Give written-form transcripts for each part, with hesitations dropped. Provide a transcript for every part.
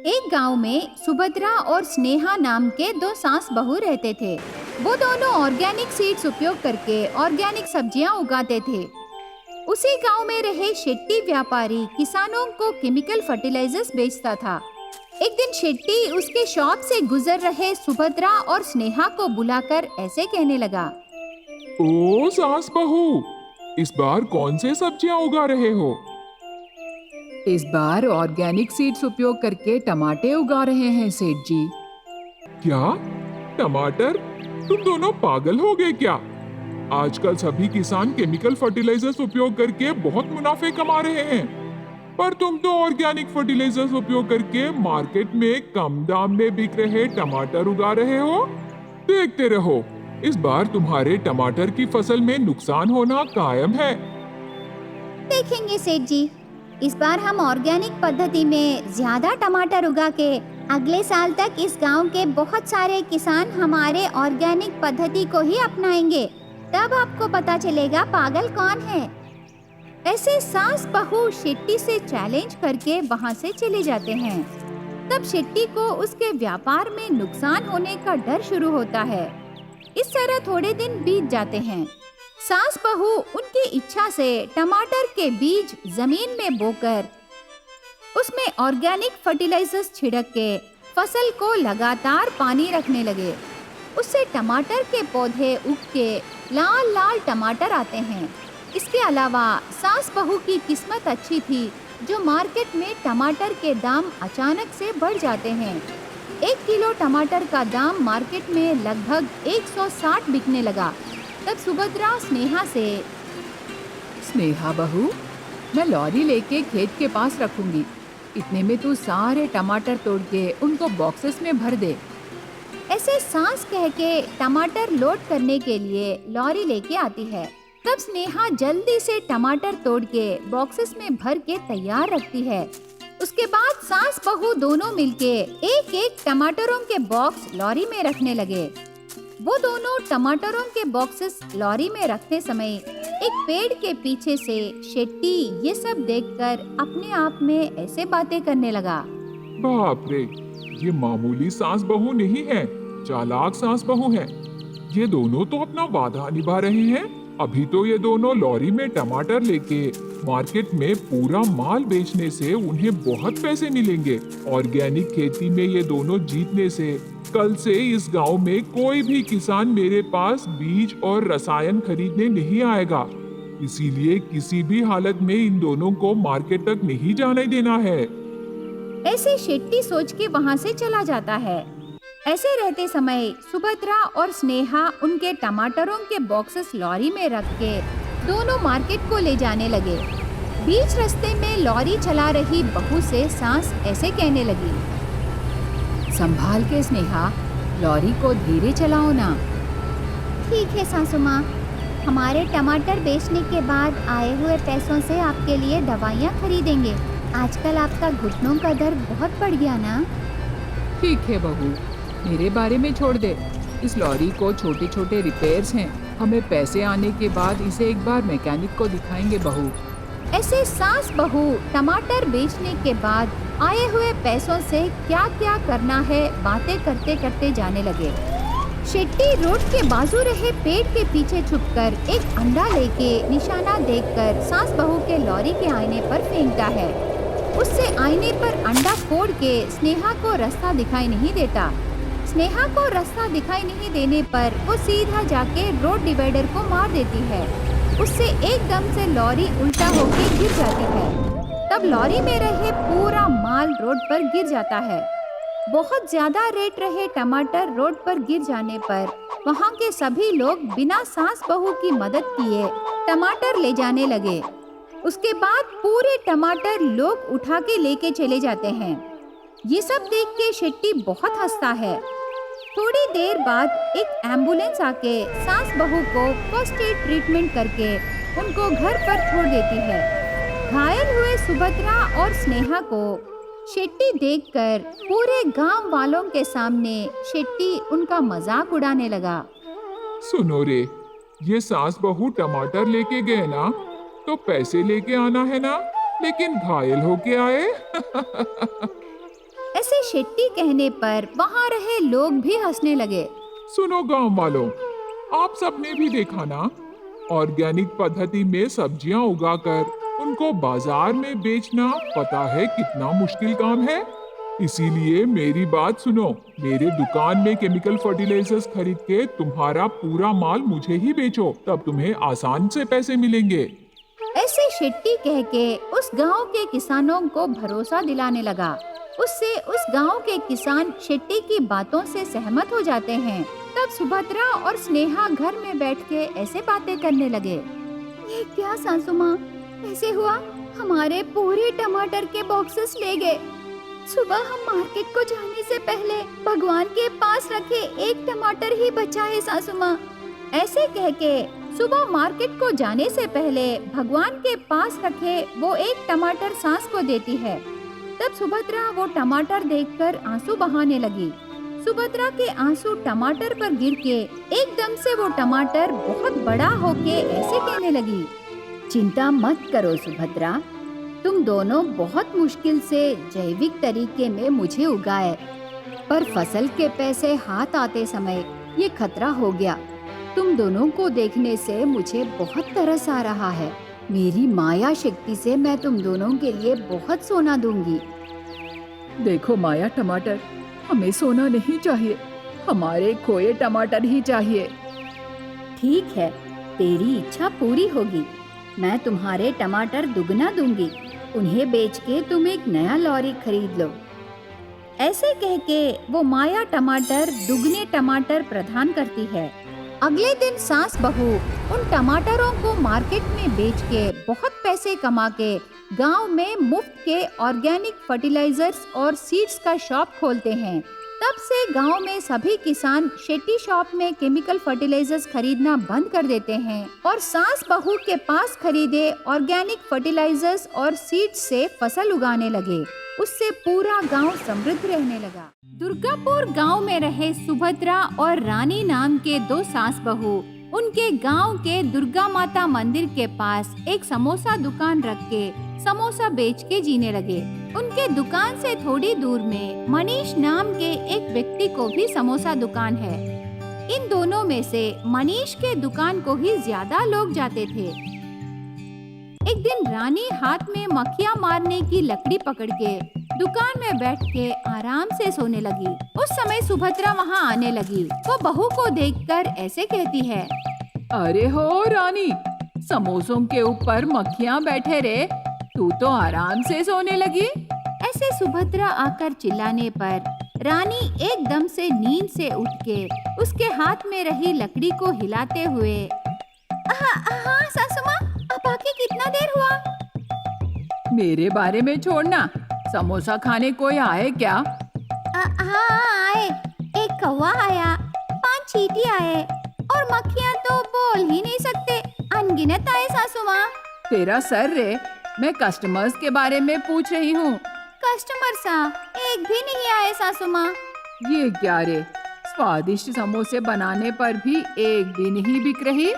एक गांव में सुभद्रा और स्नेहा नाम के दो सास बहू रहते थे। वो दोनों ऑर्गेनिक सीड्स उपयोग करके ऑर्गेनिक सब्जियां उगाते थे। उसी गांव में रहे शेट्टी व्यापारी किसानों को केमिकल फर्टिलाइजर्स बेचता था। एक दिन शेट्टी उसके शॉप से गुजर रहे सुभद्रा और स्नेहा को बुलाकर ऐसे कहने लगा। ओ सास बहू, इस बार कौन से सब्जियां उगा रहे हो? इस बार ऑर्गेनिक सीड्स उपयोग करके टमाटे उगा रहे हैं सेठ जी। क्या? टमाटर? तुम दोनों पागल हो गए क्या? आजकल सभी किसान केमिकल फर्टिलाइजर्स उपयोग करके बहुत मुनाफे कमा रहे हैं, पर तुम तो ऑर्गेनिक फर्टिलाइजर्स उपयोग करके मार्केट में कम दाम में बिक रहे टमाटर उगा रहे हो। देखते रहो, इस बार तुम्हारे टमाटर की फसल में नुकसान होना कायम है। देखेंगे सेठ जी, इस बार हम ऑर्गेनिक पद्धति में ज्यादा टमाटर उगा के अगले साल तक इस गांव के बहुत सारे किसान हमारे ऑर्गेनिक पद्धति को ही अपनाएंगे। तब आपको पता चलेगा पागल कौन है। ऐसे सास बहू शेट्टी से चैलेंज करके वहां से चले जाते हैं। तब शेट्टी को उसके व्यापार में नुकसान होने का डर शुरू होता है। इस तरह थोड़े दिन बीत जाते हैं। सास बहू उनकी इच्छा से टमाटर के बीज जमीन में बोकर उसमें ऑर्गेनिक फर्टिलाइजर्स छिड़क के फसल को लगातार पानी रखने लगे। उससे टमाटर के पौधे उग के लाल लाल टमाटर आते हैं। इसके अलावा सास बहू की किस्मत अच्छी थी, जो मार्केट में टमाटर के दाम अचानक से बढ़ जाते हैं। 1 किलो टमाटर का दाम मार्केट में लगभग 160 बिकने लगा। तब सुभद्रा स्नेहा से, स्नेहा बहू, मैं लॉरी लेके खेत के पास रखूंगी। इतने में तू सारे टमाटर तोड़ के उनको बॉक्सेस में भर दे। ऐसे सांस कह के टमाटर लोड करने के लिए लॉरी लेके आती है। तब स्नेहा जल्दी से टमाटर तोड़ के बॉक्सेस में भर के तैयार रखती है। उसके बाद सास बहू दोनों मिलके एक एक टमाटरों के बॉक्स लॉरी में रखने लगे। वो दोनों टमाटरों के बॉक्सेस लॉरी में रखते समय एक पेड़ के पीछे से शेट्टी ये सब देखकर अपने आप में ऐसे बातें करने लगा। बाप रे, ये मामूली सास बहू नहीं है, चालाक सास बहू है। ये दोनों तो अपना वादा निभा रहे हैं। अभी तो ये दोनों लॉरी में टमाटर लेके मार्केट में पूरा माल बेचने से उन्हें बहुत पैसे मिलेंगे। ऑर्गेनिक खेती में ये दोनों जीतने से कल से इस गांव में कोई भी किसान मेरे पास बीज और रसायन खरीदने नहीं आएगा। इसीलिए किसी भी हालत में इन दोनों को मार्केट तक नहीं जाने देना है। ऐसे शेट्टी सोच के वहाँ से चला जाता है। ऐसे रहते समय सुभद्रा और स्नेहा उनके टमाटरों के बॉक्सेस लॉरी में रख के दोनों मार्केट को ले जाने लगे। बीच रास्ते में लॉरी चला रही बहू से सास ऐसे कहने लगी। संभाल के स्नेहा, लॉरी को धीरे चलाओ ना। ठीक है सासू माँ, हमारे टमाटर बेचने के बाद आए हुए पैसों से आपके लिए दवाइयाँ खरीदेंगे। आजकल आपका घुटनों का दर्द बहुत बढ़ गया ना। ठीक है बहू, मेरे बारे में छोड़ दे। इस लॉरी को छोटे छोटे रिपेयर्स हैं। हमें पैसे आने के बाद इसे एक बार मैकेनिक को दिखाएंगे बहू। ऐसे सास बहू टमाटर बेचने के बाद आए हुए पैसों से क्या क्या करना है बातें करते करते जाने लगे। शेट्टी रोड के बाजू रहे पेड़ के पीछे छुपकर एक अंडा लेके निशाना देखकर सास बहू के लॉरी के आईने पर फेंकता है। उससे आईने पर अंडा फोड़ के स्नेहा को रास्ता दिखाई नहीं देता। स्नेहा को रास्ता दिखाई नहीं देने पर वो सीधा जाके रोड डिवाइडर को मार देती है। उससे एकदम से लॉरी उल्टा होकर गिर जाती है। तब लॉरी में रहे पूरा माल रोड पर गिर जाता है। बहुत ज्यादा रेट रहे टमाटर रोड पर गिर जाने पर वहाँ के सभी लोग बिना सास बहू की मदद किए टमाटर ले जाने लगे। उसके बाद पूरे टमाटर लोग उठा के लेके चले जाते हैं। ये सब देख के शेट्टी बहुत हंसता है। थोड़ी देर बाद एक एम्बुलेंस आके सास बहू को फर्स्ट एड ट्रीटमेंट करके उनको घर पर छोड़ देती है। घायल हुए सुभद्रा और स्नेहा को शेट्टी देखकर पूरे गांव वालों के सामने शेट्टी उनका मजाक उड़ाने लगा। सुनो रे, ये सास बहू टमाटर लेके गए ना, तो पैसे लेके आना है ना, लेकिन घायल होके आए। ऐसे शेट्टी कहने पर वहाँ रहे लोग भी हंसने लगे। सुनो गांव वालों, आप सबने भी देखा ना, ऑर्गेनिक पद्धति में सब्जियां उगाकर उनको बाजार में बेचना पता है कितना मुश्किल काम है। इसीलिए मेरी बात सुनो, मेरे दुकान में केमिकल फर्टिलाइजर्स खरीद के तुम्हारा पूरा माल मुझे ही बेचो, तब तुम्हें आसान से पैसे मिलेंगे। ऐसे शेट्टी कह के उस गांव के किसानों को भरोसा दिलाने लगा। उससे उस गांव के किसान शेट्टी की बातों से सहमत हो जाते हैं। तब सुभद्रा और स्नेहा घर में बैठ के ऐसे बातें करने लगे। ये क्या सासू माँ, ऐसे हुआ, हमारे पूरे टमाटर के बॉक्सेस ले गए। सुबह हम मार्केट को जाने से पहले भगवान के पास रखे एक टमाटर ही बचा है सासू माँ। ऐसे कह के सुबह मार्केट को जाने से पहले भगवान के पास रखे वो एक टमाटर सास को देती है। तब सुभद्रा वो टमाटर देखकर आंसू बहाने लगी। सुभद्रा के आंसू टमाटर पर गिर के एकदम से वो टमाटर बहुत बड़ा होके ऐसे कहने लगी, चिंता मत करो सुभद्रा, तुम दोनों बहुत मुश्किल से जैविक तरीके में मुझे उगाए, पर फसल के पैसे हाथ आते समय ये खतरा हो गया। तुम दोनों को देखने से मुझे बहुत तरस आ रहा है। मेरी माया शक्ति से मैं तुम दोनों के लिए बहुत सोना दूंगी। देखो माया टमाटर, हमें सोना नहीं चाहिए, हमारे खोए टमाटर ही चाहिए। ठीक है, तेरी इच्छा पूरी होगी। मैं तुम्हारे टमाटर दुगना दूंगी। उन्हें बेच के तुम एक नया लॉरी खरीद लो। ऐसे कह के वो माया टमाटर दुगने टमाटर प्रदान करती है। अगले दिन सास बहू उन टमाटरों को मार्केट में बेच के बहुत पैसे कमा के गांव में मुफ्त के ऑर्गेनिक फर्टिलाइजर्स और सीड्स का शॉप खोलते हैं। तब से गांव में सभी किसान शेट्टी शॉप में केमिकल फर्टिलाइजर्स खरीदना बंद कर देते हैं और सास बहू के पास खरीदे ऑर्गेनिक फर्टिलाइजर्स और सीड्स से फसल उगाने लगे। उससे पूरा गांव समृद्ध रहने लगा। दुर्गापुर गांव में रहे सुभद्रा और रानी नाम के दो सास बहू उनके गांव के दुर्गा माता मंदिर के पास एक समोसा दुकान रख के समोसा बेच के जीने लगे। उनके दुकान से थोड़ी दूर में मनीष नाम के एक व्यक्ति को भी समोसा दुकान है। इन दोनों में से मनीष के दुकान को ही ज्यादा लोग जाते थे। एक दिन रानी हाथ में मक्खियाँ मारने की लकड़ी पकड़ के दुकान में बैठ के आराम से सोने लगी। उस समय सुभद्रा वहाँ आने लगी। वो बहू को देखकर ऐसे कहती है, अरे हो रानी, समोसों के ऊपर मक्खियाँ बैठे रे, तू तो आराम से सोने लगी। ऐसे सुभद्रा आकर चिल्लाने पर रानी एकदम से नींद से उठ के उसके हाथ में रही लकड़ी को हिलाते हुए, हाँ सासू माँ, अब आके कितना देर हुआ? मेरे बारे में छोड़ना, समोसा खाने कोई आए क्या? हाँ आए, एक कौवा आया, 5 चींटी आए और मक्खियाँ तो बोल ही नहीं सकते, अनगिनत आए सासू माँ। तेरा सर रे, मैं कस्टमर्स के बारे में पूछ रही हूँ। कस्टमर सा एक भी नहीं आए सासू माँ। ये क्या रे, स्वादिष्ट समोसे बनाने पर भी एक भी नहीं बिक रही।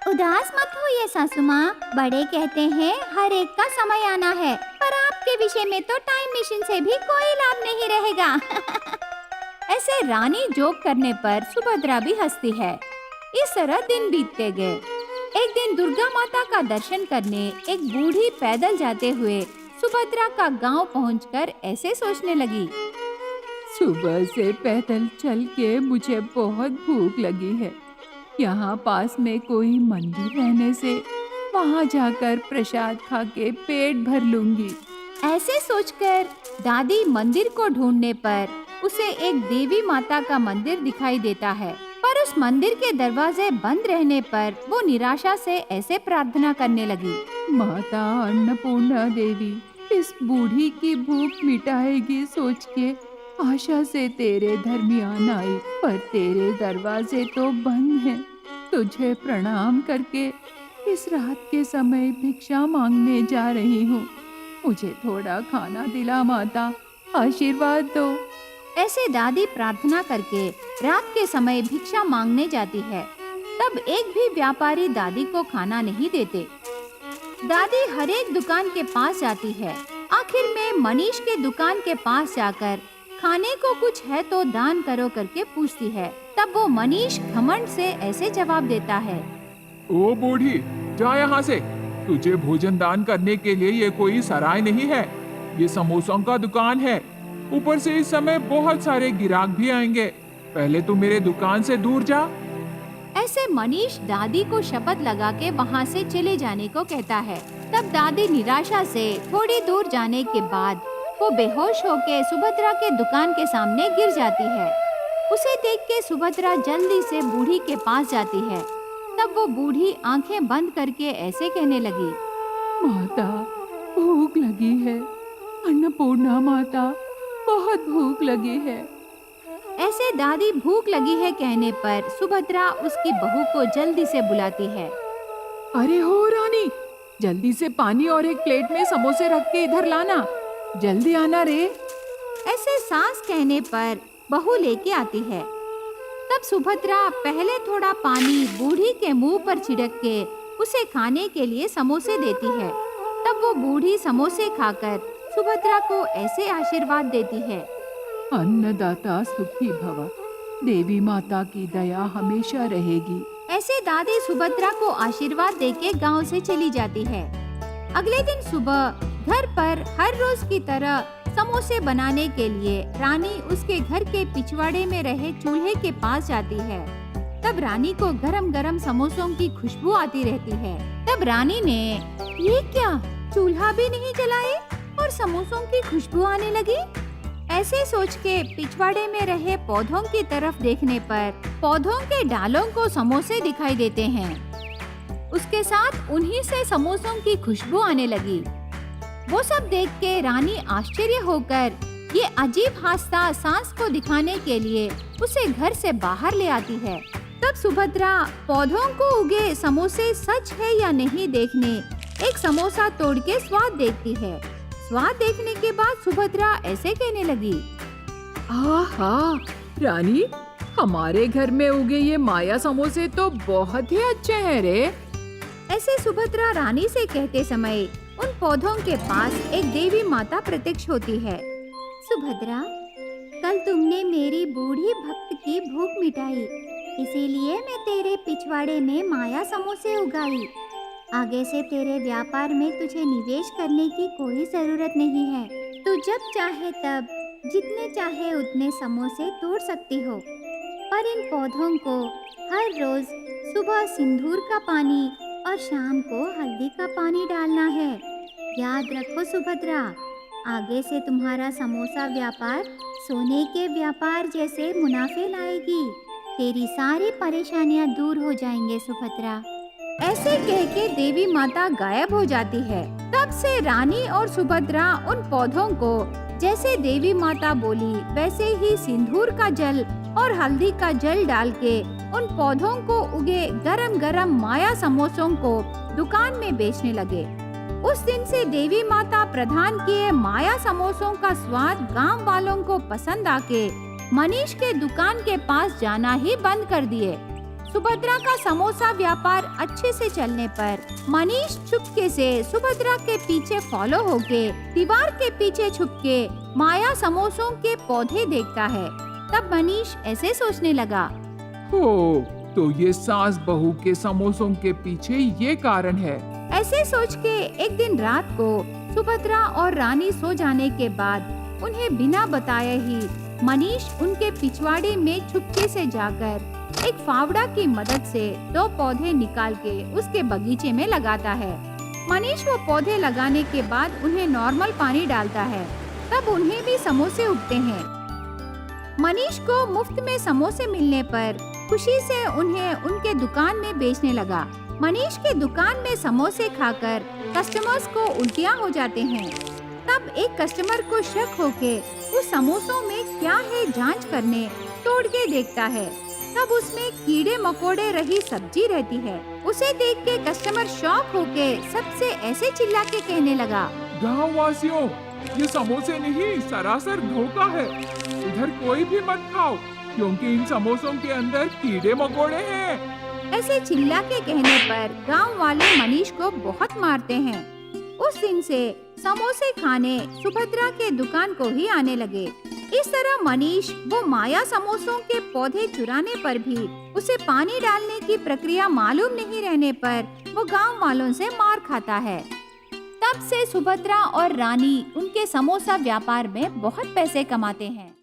उदास मत होइए सासू माँ, बड़े कहते हैं हर एक का समय आना है, पर आपके विषय में तो टाइम मशीन से भी कोई लाभ नहीं रहेगा। ऐसे रानी जोक करने पर सुभद्रा भी हंसती है। इस तरह दिन बीतते गए। एक दिन दुर्गा माता का दर्शन करने एक बूढ़ी पैदल जाते हुए सुभद्रा का गांव पहुंचकर ऐसे सोचने लगी, सुबह से पैदल चल के मुझे बहुत भूख लगी है। यहाँ पास में कोई मंदिर रहने से वहाँ जाकर प्रसाद खा के पेट भर लूंगी। ऐसे सोचकर दादी मंदिर को ढूंढने पर उसे एक देवी माता का मंदिर दिखाई देता है, पर उस मंदिर के दरवाजे बंद रहने पर वो निराशा से ऐसे प्रार्थना करने लगी, माता अन्नपूर्णा देवी, इस बूढ़ी की भूख मिटाएगी सोच के आशा से तेरे दरमियान आई, पर तेरे दरवाजे तो बंद हैं। तुझे प्रणाम करके इस रात के समय भिक्षा मांगने जा रही हूँ। मुझे थोड़ा खाना दिला माता, आशीर्वाद दो। ऐसे दादी प्रार्थना करके रात के समय भिक्षा मांगने जाती है। तब एक भी व्यापारी दादी को खाना नहीं देते। दादी हर एक दुकान के पास जाती है। आखिर में मनीष के दुकान के पास जाकर खाने को कुछ है तो दान करो करके पूछती है। तब वो मनीष घमंड से ऐसे जवाब देता है। ओ बूढ़ी, जा यहाँ से। तुझे भोजन दान करने के लिए ये कोई सराय नहीं है, ये समोसों का दुकान है। ऊपर से इस समय बहुत सारे गिराक भी आएंगे। पहले तू मेरे दुकान से दूर जा। ऐसे मनीष दादी को शपथ लगा के वहाँ से चले जाने को कहता है। तब दादी निराशा से थोड़ी दूर जाने के बाद वो बेहोश होके सुभद्रा के दुकान के सामने गिर जाती है। उसे देख के सुभद्रा जल्दी से बूढ़ी के पास जाती है। तब वो बूढ़ी आंखें बंद करके ऐसे कहने लगी। माता, भूख लगी है। अन्नपूर्णा माता, बहुत भूख लगी है। ऐसे दादी भूख लगी है कहने पर सुभद्रा उसकी बहू को जल्दी से बुलाती है। अरे हो रानी, जल्दी से पानी और एक प्लेट में समोसे रख के इधर लाना। जल्दी आना रे। ऐसे सास कहने पर बहू लेके आती है। तब सुभद्रा पहले थोड़ा पानी बूढ़ी के मुंह पर छिड़क के उसे खाने के लिए समोसे देती है। तब वो बूढ़ी समोसे खाकर सुभद्रा को ऐसे आशीर्वाद देती है। अन्नदाता सुखी भव, देवी माता की दया हमेशा रहेगी। ऐसे दादी सुभद्रा को आशीर्वाद देके गांव से चली जाती है। अगले दिन सुबह घर पर हर रोज की तरह समोसे बनाने के लिए रानी उसके घर के पिछवाड़े में रहे चूल्हे के पास जाती है। तब रानी को गरम गरम समोसों की खुशबू आती रहती है। तब रानी ने ये क्या, चूल्हा भी नहीं जलाए और समोसों की खुशबू आने लगी। ऐसे सोच के पिछवाड़े में रहे पौधों की तरफ देखने पर पौधों के डालों को समोसे दिखाई देते हैं। उसके साथ उन्हीं से समोसों की खुशबू आने लगी। वो सब देख के रानी आश्चर्य होकर ये अजीब हादसा सास को दिखाने के लिए उसे घर से बाहर ले आती है। तब सुभद्रा पौधों को उगे समोसे सच है या नहीं देखने एक समोसा तोड़ के स्वाद देखती है। स्वाद देखने के बाद सुभद्रा ऐसे कहने लगी। आहा रानी, हमारे घर में उगे ये माया समोसे तो बहुत ही अच्छे हैं रे। ऐसे सुभद्रा रानी से कहते समय उन पौधों के पास एक देवी माता प्रत्यक्ष होती है। सुभद्रा, कल तुमने मेरी बूढ़ी भक्त की भूख मिटाई, इसीलिए मैं तेरे पिछवाड़े में माया समोसे उगाई। आगे से तेरे व्यापार में तुझे निवेश करने की कोई जरूरत नहीं है। तू जब चाहे तब जितने चाहे उतने समोसे तोड़ सकती हो, पर इन पौधों को हर रोज सुबह सिंदूर का पानी और शाम को हल्दी का पानी डालना है। याद रखो सुभद्रा, आगे से तुम्हारा समोसा व्यापार सोने के व्यापार जैसे मुनाफे लाएगी। तेरी सारी परेशानियां दूर हो जाएंगे सुभद्रा। ऐसे कह के देवी माता गायब हो जाती है। तब से रानी और सुभद्रा उन पौधों को जैसे देवी माता बोली वैसे ही सिंदूर का जल और हल्दी का जल डाल के उन पौधों को उगे गरम गरम माया समोसों को दुकान में बेचने लगे। उस दिन से देवी माता प्रदान किए माया समोसों का स्वाद गांव वालों को पसंद आके मनीष के दुकान के पास जाना ही बंद कर दिए। सुभद्रा का समोसा व्यापार अच्छे से चलने पर मनीष चुपके से सुभद्रा के पीछे फॉलो होके दीवार के पीछे छुपके माया समोसों के पौधे देखता है। तब मनीष ऐसे सोचने लगा। हो, तो ये सास बहू के समोसों के पीछे ये कारण है। ऐसे सोच के एक दिन रात को सुभद्रा और रानी सो जाने के बाद उन्हें बिना बताए ही मनीष उनके पिछवाड़े में चुपके से जाकर एक फावड़ा की मदद से 2 पौधे निकाल के उसके बगीचे में लगाता है। मनीष वो पौधे लगाने के बाद उन्हें नॉर्मल पानी डालता है। तब उन्हें भी समोसे उगते हैं। मनीष को मुफ्त में समोसे मिलने पर खुशी से उन्हें उनके दुकान में बेचने लगा। मनीष के दुकान में समोसे खाकर कस्टमर्स को उल्टियाँ हो जाते हैं। तब एक कस्टमर को शक होके उस समोसों में क्या है जांच करने तोड़ के देखता है। तब उसमें कीड़े मकोड़े रही सब्जी रहती है। उसे देख के कस्टमर शॉक होके सबसे ऐसे चिल्ला के कहने लगा। गाँव वासियों, ये समोसे नहीं सरासर धोखा है। इधर कोई भी मत खाओ क्योंकि इन समोसों के अंदर कीड़े मकोड़े हैं। ऐसे चिल्ला के कहने पर गांव वाले मनीष को बहुत मारते हैं। उस दिन से समोसे खाने सुभद्रा के दुकान को ही आने लगे। इस तरह मनीष वो माया समोसों के पौधे चुराने पर भी उसे पानी डालने की प्रक्रिया मालूम नहीं रहने पर वो गांव वालों से मार खाता है। तब से सुभद्रा और रानी उनके समोसा व्यापार में बहुत पैसे कमाते हैं।